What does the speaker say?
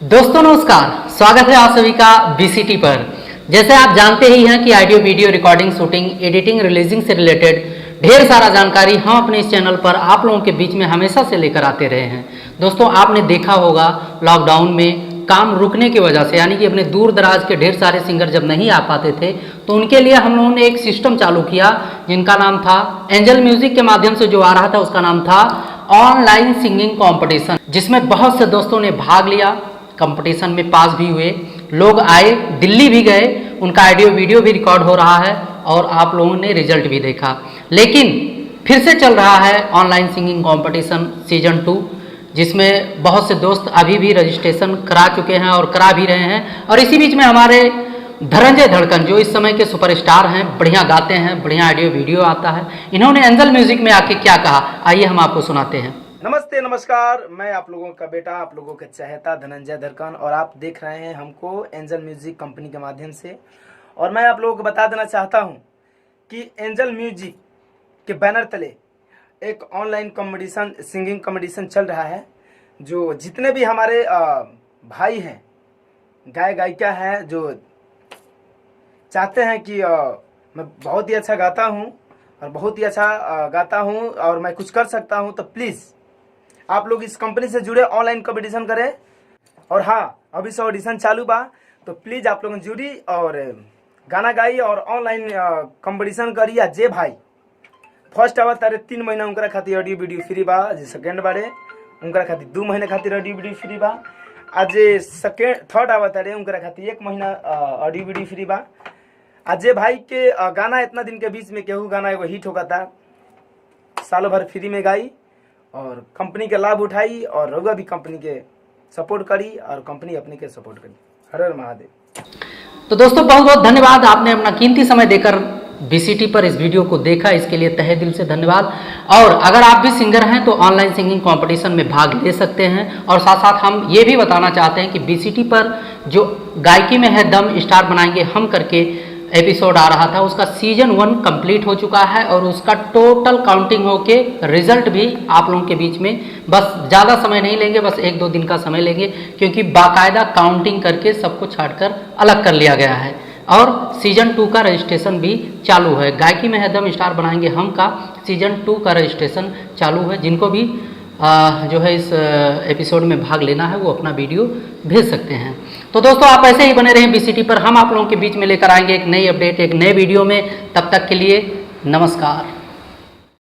दोस्तों नमस्कार, स्वागत है आप सभी का बीसीटी पर। जैसे आप जानते ही हैं कि audio video recording, shooting, editing, releasing से रिलेटेड ढेर सारा जानकारी हम अपने इस चैनल पर आप लोगों के बीच में हमेशा से लेकर आते रहे हैं। दोस्तों आपने देखा होगा लॉकडाउन में काम रुकने की वजह से, यानी कि अपने दूर दराज के ढेर सारे सिंगर जब नहीं आ पाते थे तो उनके लिए हम लोगों ने एक सिस्टम चालू किया जिनका नाम था एंजल म्यूजिक के माध्यम से जो आ रहा था उसका नाम था ऑनलाइन सिंगिंग कॉम्पिटिशन, जिसमें बहुत से दोस्तों ने भाग लिया, कंपटीशन में पास भी हुए, लोग आए, दिल्ली भी गए, उनका ऑडियो वीडियो भी रिकॉर्ड हो रहा है और आप लोगों ने रिजल्ट भी देखा। लेकिन फिर से चल रहा है ऑनलाइन सिंगिंग कंपटीशन सीजन 2, जिसमें बहुत से दोस्त अभी भी रजिस्ट्रेशन करा चुके हैं और करा भी रहे हैं। और इसी बीच में हमारे धनंजय धड़कन जो इस समय के सुपरस्टार हैं, बढ़िया गाते हैं, बढ़िया ऑडियो वीडियो आता है, इन्होंने एंजल म्यूजिक में आके क्या कहा, आइए हम आपको सुनाते हैं। नमस्ते नमस्कार, मैं आप लोगों का बेटा, आप लोगों के चहेता धनंजय धड़कन, और आप देख रहे हैं हमको एंजल म्यूजिक कंपनी के माध्यम से। और मैं आप लोगों को बता देना चाहता हूं कि एंजल म्यूजिक के बैनर तले एक ऑनलाइन कंपटीशन, सिंगिंग कंपटीशन चल रहा है। जो जितने भी हमारे भाई हैं, गायिका हैं, जो चाहते हैं कि मैं बहुत ही अच्छा गाता हूं और बहुत ही अच्छा गाता हूं और मैं कुछ कर सकता हूं, तो प्लीज़ आप लोग इस कंपनी से जुड़े, ऑनलाइन कंपटीशन करें। और हाँ, अभी से ऑडिशन चालू बा, तो प्लीज़ आप लोग जुड़ी और गाना गाई और ऑनलाइन कंपटीशन करी। या जे भाई फर्स्ट आवा तारे 3 महीना उनका खातिर ऑडियो वीडियो फ्री बा, जे सेकेंड बारे उनका खातिर 2 महीने खातिर ऑडियो वीडियो फ्री बा, आज जे सेकेंड थर्ड आवा तारे उनका खातिर 1 महीना ऑडियो वीडियो फ्री बा। आज जे भाई के गाना इतना दिन के बीच में केहू गाना एगो हिट होगा था, सालों भर फ्री में गाई और कंपनी के लाभ उठाई, और रउआ भी कंपनी के सपोर्ट करी और कंपनी अपने के सपोर्ट करी। हर हर महादेव। तो दोस्तों बहुत बहुत धन्यवाद, आपने अपना कीमती समय देकर बीसीटी पर इस वीडियो को देखा, इसके लिए तहे दिल से धन्यवाद। और अगर आप भी सिंगर हैं तो ऑनलाइन सिंगिंग कंपटीशन में भाग ले सकते हैं। और साथ साथ हम ये भी बताना चाहते हैं कि बीसीटी पर जो गायकी में है दम स्टार बनाएंगे हम करके एपिसोड आ रहा था, उसका सीजन 1 कंप्लीट हो चुका है और उसका टोटल काउंटिंग होके रिजल्ट भी आप लोगों के बीच में, बस ज़्यादा समय नहीं लेंगे, बस 1-2 दिन का समय लेंगे, क्योंकि बाकायदा काउंटिंग करके सबको छांटकर अलग कर लिया गया है। और सीजन 2 का रजिस्ट्रेशन भी चालू है। गायकी में है दम स्टार बनाएंगे हम का सीजन 2 का रजिस्ट्रेशन चालू है। जिनको भी जो है इस एपिसोड में भाग लेना है वो अपना वीडियो भेज सकते हैं। तो दोस्तों आप ऐसे ही बने रहें बीसीटी पर, हम आप लोगों के बीच में लेकर आएंगे एक नई अपडेट, एक नए वीडियो में। तब तक के लिए नमस्कार।